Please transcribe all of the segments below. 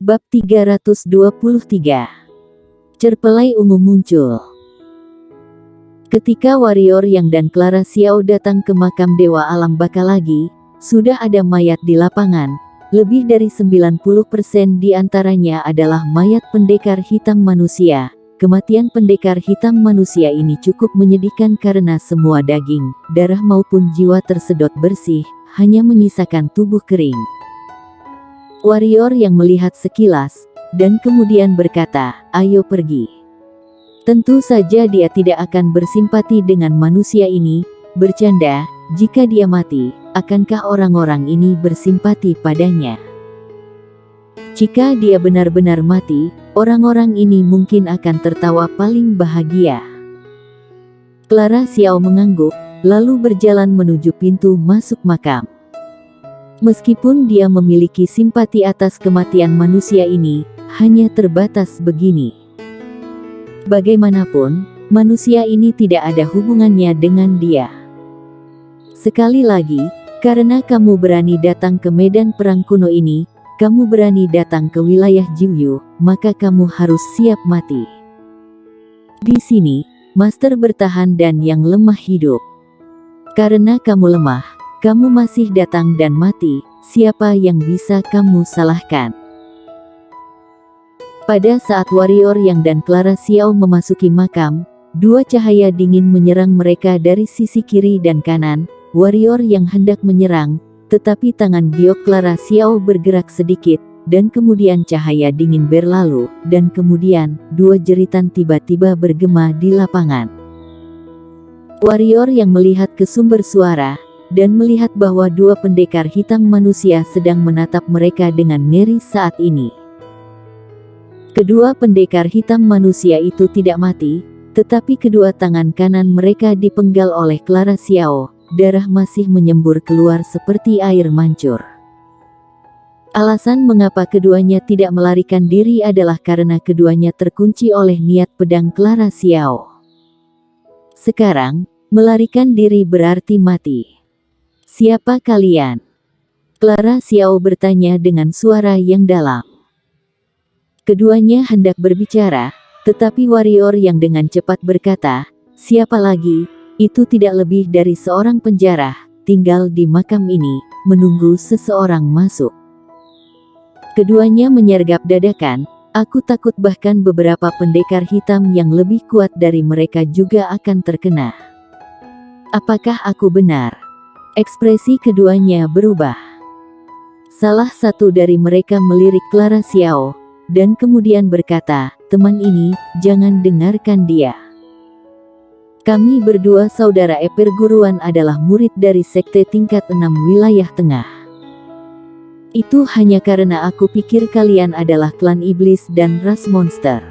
Bab 323. Cerpelai ungu muncul. Ketika warrior Yang dan Clara Xiao datang ke makam Dewa Alam Baka lagi, sudah ada mayat di lapangan. Lebih dari 90% di antaranya adalah mayat pendekar hitam manusia. Kematian pendekar hitam manusia ini cukup menyedihkan karena semua daging, darah maupun jiwa tersedot bersih, hanya menyisakan tubuh kering. Warrior yang melihat sekilas, dan kemudian berkata, "Ayo pergi." Tentu saja dia tidak akan bersimpati dengan manusia ini, bercanda, jika dia mati, akankah orang-orang ini bersimpati padanya? Jika dia benar-benar mati, orang-orang ini mungkin akan tertawa paling bahagia. Clara Xiao mengangguk, lalu berjalan menuju pintu masuk makam. Meskipun dia memiliki simpati atas kematian manusia ini, hanya terbatas begini. Bagaimanapun, manusia ini tidak ada hubungannya dengan dia. Sekali lagi, karena kamu berani datang ke medan perang kuno ini, kamu berani datang ke wilayah Jiuyu, maka kamu harus siap mati. Di sini, Master bertahan dan yang lemah hidup. Karena kamu lemah, kamu masih datang dan mati, siapa yang bisa kamu salahkan? Pada saat warrior Yang dan Clara Xiao memasuki makam, dua cahaya dingin menyerang mereka dari sisi kiri dan kanan. Warrior Yang hendak menyerang, tetapi tangan giok Clara Xiao bergerak sedikit, dan kemudian cahaya dingin berlalu, dan kemudian, dua jeritan tiba-tiba bergema di lapangan. Warrior Yang melihat ke sumber suara, dan melihat bahwa dua pendekar hitam manusia sedang menatap mereka dengan ngeri saat ini. Kedua pendekar hitam manusia itu tidak mati, tetapi kedua tangan kanan mereka dipenggal oleh Clara Xiao, darah masih menyembur keluar seperti air mancur. Alasan mengapa keduanya tidak melarikan diri adalah karena keduanya terkunci oleh niat pedang Clara Xiao. Sekarang, melarikan diri berarti mati. "Siapa kalian?" Clara Xiao bertanya dengan suara yang dalam. Keduanya hendak berbicara, tetapi warrior Yang dengan cepat berkata, "Siapa lagi? Itu tidak lebih dari seorang penjara, tinggal di makam ini, menunggu seseorang masuk." Keduanya menyergap dadakan, "Aku takut bahkan beberapa pendekar hitam yang lebih kuat dari mereka juga akan terkena. Apakah aku benar?" Ekspresi keduanya berubah. Salah satu dari mereka melirik Clara Xiao, dan kemudian berkata, "Teman ini, jangan dengarkan dia. Kami berdua saudara perguruan adalah murid dari sekte tingkat 6 wilayah tengah. Itu hanya karena aku pikir kalian adalah klan iblis dan ras monster.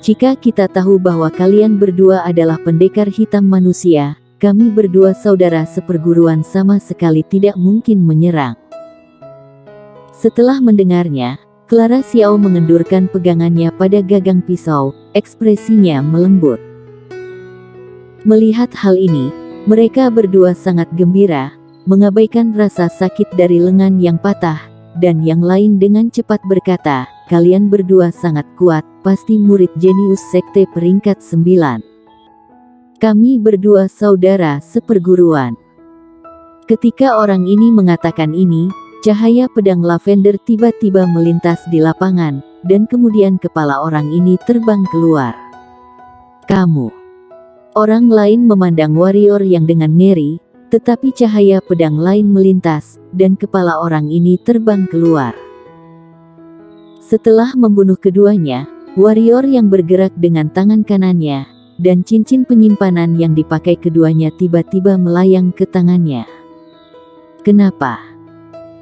Jika kita tahu bahwa kalian berdua adalah pendekar hitam manusia, kami berdua saudara seperguruan sama sekali tidak mungkin menyerang." Setelah mendengarnya, Clara Xiao mengendurkan pegangannya pada gagang pisau, ekspresinya melembut. Melihat hal ini, mereka berdua sangat gembira, mengabaikan rasa sakit dari lengan yang patah, dan yang lain dengan cepat berkata, "Kalian berdua sangat kuat, pasti murid jenius sekte peringkat 9. Kami berdua saudara seperguruan." Ketika orang ini mengatakan ini, cahaya pedang lavender tiba-tiba melintas di lapangan, dan kemudian kepala orang ini terbang keluar. "Kamu?" Orang lain memandang warrior Yang dengan ngeri, tetapi cahaya pedang lain melintas, dan kepala orang ini terbang keluar. Setelah membunuh keduanya, warrior Yang bergerak dengan tangan kanannya, dan cincin penyimpanan yang dipakai keduanya tiba-tiba melayang ke tangannya. "Kenapa?"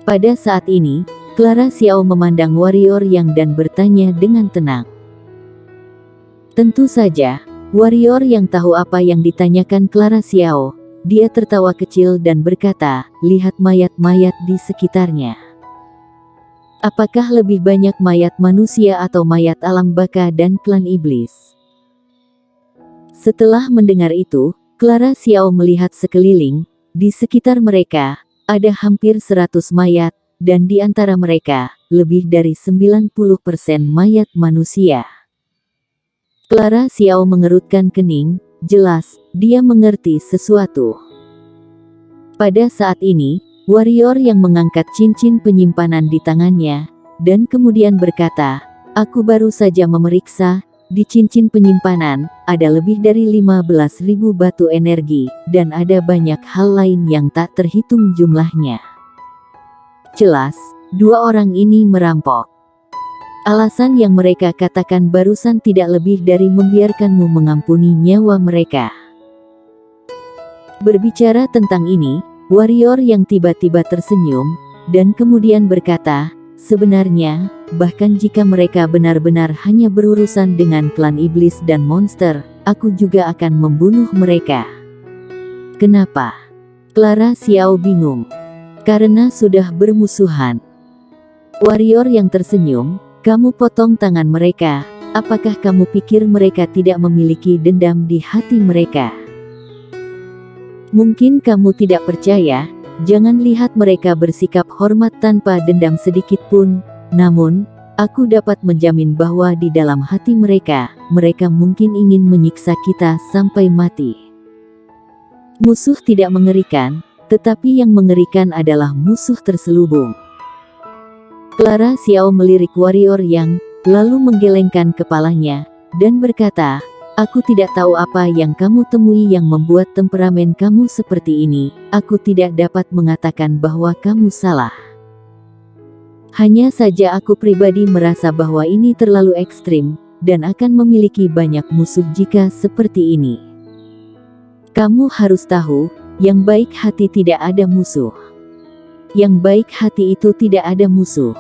Pada saat ini, Clara Xiao memandang warrior Yang dan bertanya dengan tenang. Tentu saja, warrior Yang tahu apa yang ditanyakan Clara Xiao. Dia tertawa kecil dan berkata, "Lihat mayat-mayat di sekitarnya. Apakah lebih banyak mayat manusia atau mayat alam baka dan klan iblis?" Setelah mendengar itu, Clara Xiao melihat sekeliling. Di sekitar mereka, ada hampir 100 mayat, dan di antara mereka, lebih dari 90% mayat manusia. Clara Xiao mengerutkan kening, jelas, dia mengerti sesuatu. Pada saat ini, warrior yang mengangkat cincin penyimpanan di tangannya, dan kemudian berkata, aku baru saja memeriksa, di cincin penyimpanan, ada lebih dari 15.000 batu energi, dan ada banyak hal lain yang tak terhitung jumlahnya. Jelas, dua orang ini merampok. Alasan yang mereka katakan barusan tidak lebih dari membiarkanmu mengampuni nyawa mereka. Berbicara tentang ini, warrior yang tiba-tiba tersenyum, dan kemudian berkata, sebenarnya, bahkan jika mereka benar-benar hanya berurusan dengan klan iblis dan monster, aku juga akan membunuh mereka. Kenapa? Clara Xiao bingung. Karena sudah bermusuhan. Warrior yang tersenyum, kamu potong tangan mereka, apakah kamu pikir mereka tidak memiliki dendam di hati mereka? Mungkin kamu tidak percaya, jangan lihat mereka bersikap hormat tanpa dendam sedikit pun, namun, aku dapat menjamin bahwa di dalam hati mereka, mereka mungkin ingin menyiksa kita sampai mati. Musuh tidak mengerikan, tetapi yang mengerikan adalah musuh terselubung. Clara Xiao melirik warrior yang, lalu menggelengkan kepalanya, dan berkata, aku tidak tahu apa yang kamu temui yang membuat temperamen kamu seperti ini, aku tidak dapat mengatakan bahwa kamu salah. Hanya saja aku pribadi merasa bahwa ini terlalu ekstrim, dan akan memiliki banyak musuh jika seperti ini. Kamu harus tahu, yang baik hati tidak ada musuh. Yang baik hati itu tidak ada musuh.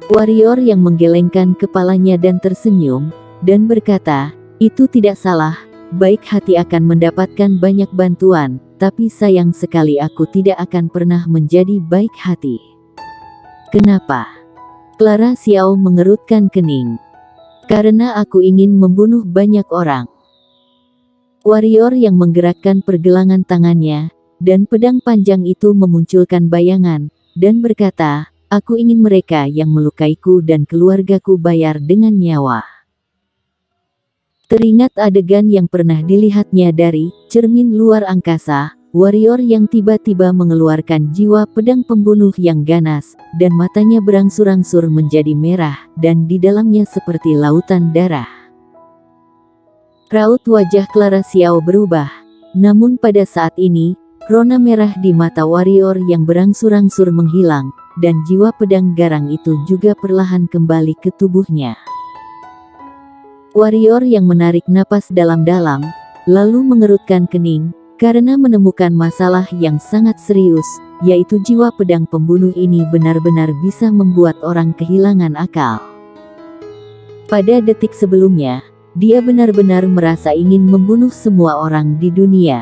Warrior yang menggelengkan kepalanya dan tersenyum, dan berkata, itu tidak salah, baik hati akan mendapatkan banyak bantuan, tapi sayang sekali aku tidak akan pernah menjadi baik hati. Kenapa? Clara Xiao mengerutkan kening. Karena aku ingin membunuh banyak orang. Warrior yang menggerakkan pergelangan tangannya, dan pedang panjang itu memunculkan bayangan, dan berkata, aku ingin mereka yang melukaiku dan keluargaku bayar dengan nyawa. Teringat adegan yang pernah dilihatnya dari cermin luar angkasa, warrior yang tiba-tiba mengeluarkan jiwa pedang pembunuh yang ganas, dan matanya berangsur-angsur menjadi merah, dan di dalamnya seperti lautan darah. Raut wajah Clara Xiao berubah, namun pada saat ini, rona merah di mata warrior yang berangsur-angsur menghilang, dan jiwa pedang garang itu juga perlahan kembali ke tubuhnya. Warrior yang menarik napas dalam-dalam, lalu mengerutkan kening, karena menemukan masalah yang sangat serius, yaitu jiwa pedang pembunuh ini benar-benar bisa membuat orang kehilangan akal. Pada detik sebelumnya, dia benar-benar merasa ingin membunuh semua orang di dunia.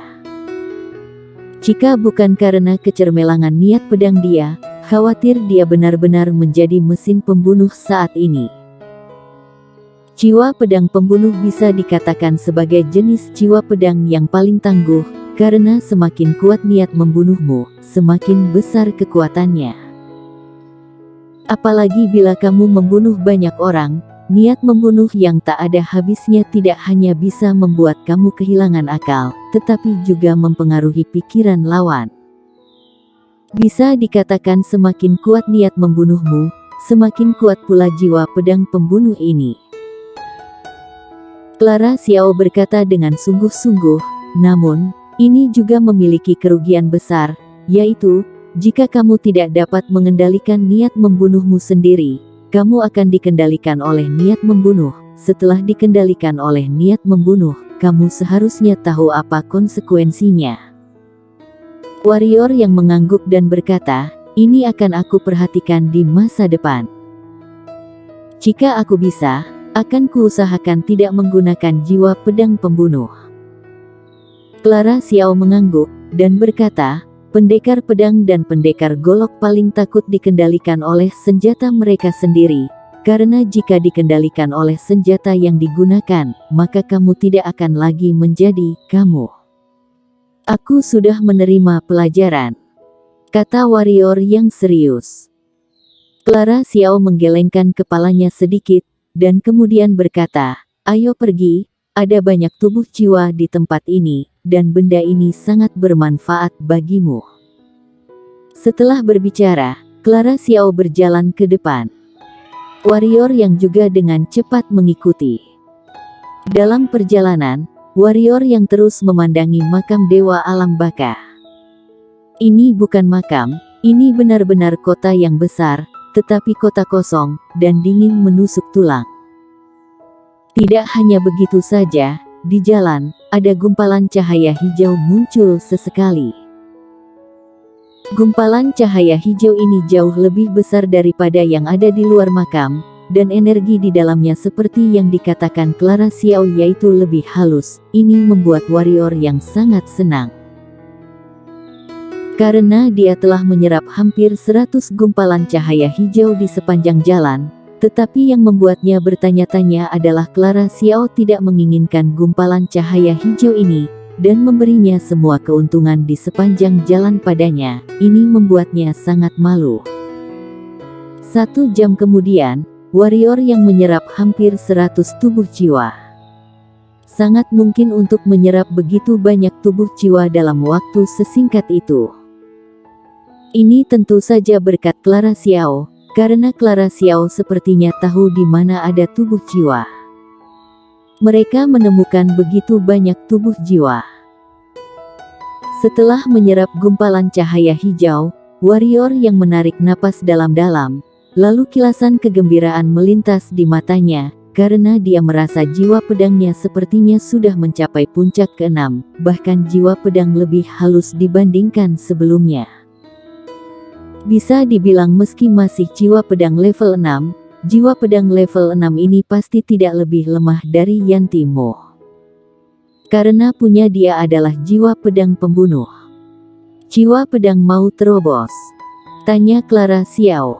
Jika bukan karena kecermelangan niat pedang dia, khawatir dia benar-benar menjadi mesin pembunuh saat ini. Jiwa pedang pembunuh bisa dikatakan sebagai jenis jiwa pedang yang paling tangguh, karena semakin kuat niat membunuhmu, semakin besar kekuatannya. Apalagi bila kamu membunuh banyak orang, niat membunuh yang tak ada habisnya tidak hanya bisa membuat kamu kehilangan akal, tetapi juga mempengaruhi pikiran lawan. Bisa dikatakan semakin kuat niat membunuhmu, semakin kuat pula jiwa pedang pembunuh ini. Clara Xiao berkata dengan sungguh-sungguh, namun, ini juga memiliki kerugian besar, yaitu, jika kamu tidak dapat mengendalikan niat membunuhmu sendiri, kamu akan dikendalikan oleh niat membunuh. Setelah dikendalikan oleh niat membunuh, kamu seharusnya tahu apa konsekuensinya. Warrior yang mengangguk dan berkata, ini akan aku perhatikan di masa depan. Jika aku bisa, akan kuusahakan tidak menggunakan jiwa pedang pembunuh. Clara Xiao mengangguk, dan berkata, pendekar pedang dan pendekar golok paling takut dikendalikan oleh senjata mereka sendiri, karena jika dikendalikan oleh senjata yang digunakan, maka kamu tidak akan lagi menjadi kamu. Aku sudah menerima pelajaran. kata warrior yang serius. Clara Xiao menggelengkan kepalanya sedikit, dan kemudian berkata, ayo pergi, ada banyak tubuh jiwa di tempat ini, dan benda ini sangat bermanfaat bagimu. Setelah berbicara, Clara Xiao berjalan ke depan. Warrior yang juga dengan cepat mengikuti. Dalam perjalanan, warrior yang terus memandangi makam Dewa Alam Baka. Ini bukan makam, ini benar-benar kota yang besar, tetapi kota kosong, dan dingin menusuk tulang. Tidak hanya begitu saja, di jalan, ada gumpalan cahaya hijau muncul sesekali. Gumpalan cahaya hijau ini jauh lebih besar daripada yang ada di luar makam, dan energi di dalamnya seperti yang dikatakan Clara Xiao yaitu lebih halus. Ini membuat warrior yang sangat senang. Karena dia telah menyerap hampir 100 gumpalan cahaya hijau di sepanjang jalan, tetapi yang membuatnya bertanya-tanya adalah Clara Xiao tidak menginginkan gumpalan cahaya hijau ini, dan memberinya semua keuntungan di sepanjang jalan padanya. Ini membuatnya sangat malu. 1 jam kemudian, warrior yang menyerap hampir 100 tubuh jiwa. Sangat mungkin untuk menyerap begitu banyak tubuh jiwa dalam waktu sesingkat itu. Ini tentu saja berkat Clara Xiao, karena Clara Xiao sepertinya tahu di mana ada tubuh jiwa. Mereka menemukan begitu banyak tubuh jiwa. Setelah menyerap gumpalan cahaya hijau, warrior yang menarik napas dalam-dalam, lalu kilasan kegembiraan melintas di matanya, karena dia merasa jiwa pedangnya sepertinya sudah mencapai puncak ke-6, bahkan jiwa pedang lebih halus dibandingkan sebelumnya. Bisa dibilang meski masih jiwa pedang level 6, jiwa pedang level 6 ini pasti tidak lebih lemah dari Yanti Mo. Karena punya dia adalah jiwa pedang pembunuh. Jiwa pedang mau terobos? Tanya Clara Xiao.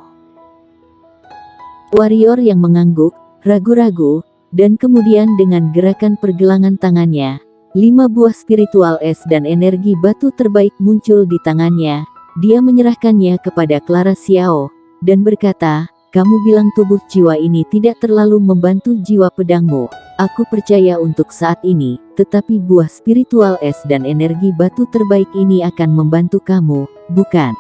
Warrior yang mengangguk, ragu-ragu, dan kemudian dengan gerakan pergelangan tangannya, 5 buah spiritual es dan energi batu terbaik muncul di tangannya. Dia menyerahkannya kepada Clara Xiao, dan berkata, kamu bilang tubuh jiwa ini tidak terlalu membantu jiwa pedangmu. Aku percaya untuk saat ini, tetapi buah spiritual es dan energi batu terbaik ini akan membantu kamu, bukan?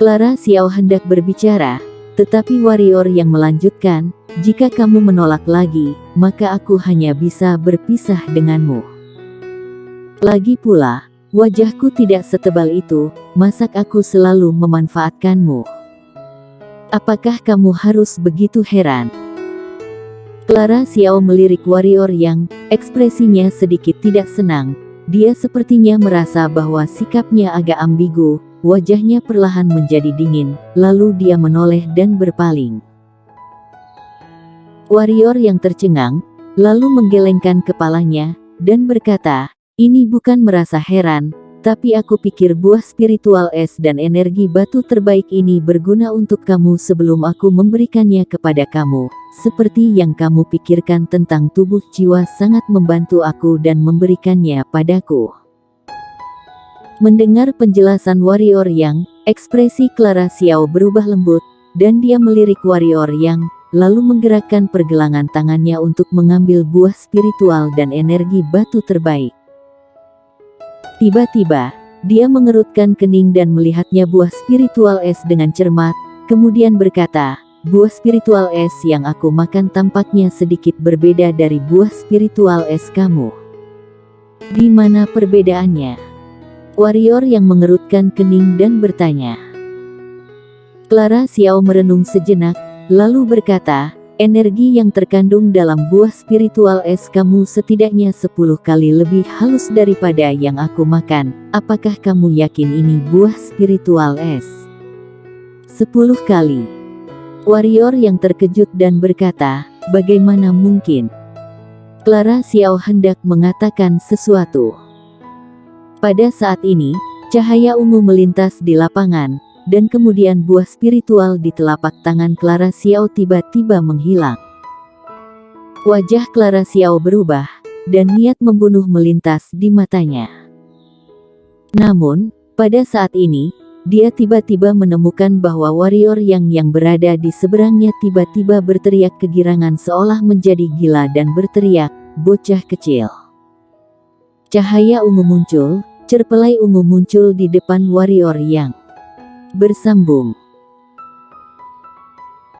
Clara Xiao hendak berbicara, tetapi warrior yang melanjutkan, jika kamu menolak lagi, maka aku hanya bisa berpisah denganmu. Lagi pula, wajahku tidak setebal itu, masak aku selalu memanfaatkanmu. Apakah kamu harus begitu heran? Clara Xiao melirik warrior yang ekspresinya sedikit tidak senang. Dia sepertinya merasa bahwa sikapnya agak ambigu, wajahnya perlahan menjadi dingin, lalu dia menoleh dan berpaling. Warrior yang tercengang, lalu menggelengkan kepalanya, dan berkata, ini bukan merasa heran, tapi aku pikir buah spiritual es dan energi batu terbaik ini berguna untuk kamu sebelum aku memberikannya kepada kamu. Seperti yang kamu pikirkan tentang tubuh jiwa sangat membantu aku dan memberikannya padaku. Mendengar penjelasan warrior yang, ekspresi Clara Xiao berubah lembut, dan dia melirik warrior yang, lalu menggerakkan pergelangan tangannya untuk mengambil buah spiritual dan energi batu terbaik. Tiba-tiba, dia mengerutkan kening dan melihatnya buah spiritual es dengan cermat, kemudian berkata, buah spiritual es yang aku makan tampaknya sedikit berbeda dari buah spiritual es kamu. Di mana perbedaannya? Warrior yang mengerutkan kening dan bertanya. Clara Xiao merenung sejenak, lalu berkata, energi yang terkandung dalam buah spiritual es kamu setidaknya 10 kali lebih halus daripada yang aku makan. Apakah kamu yakin ini buah spiritual es? 10 kali. Warrior yang terkejut dan berkata, bagaimana mungkin? Clara Xiao hendak mengatakan sesuatu. Pada saat ini, cahaya ungu melintas di lapangan, dan kemudian buah spiritual di telapak tangan Clara Xiao tiba-tiba menghilang. Wajah Clara Xiao berubah, dan niat membunuh melintas di matanya. Namun, Pada saat ini, dia tiba-tiba menemukan bahwa warrior yang berada di seberangnya tiba-tiba berteriak kegirangan seolah menjadi gila dan berteriak, "Bocah kecil." Cahaya ungu muncul, cerpelai ungu muncul di depan warrior yang bersambung.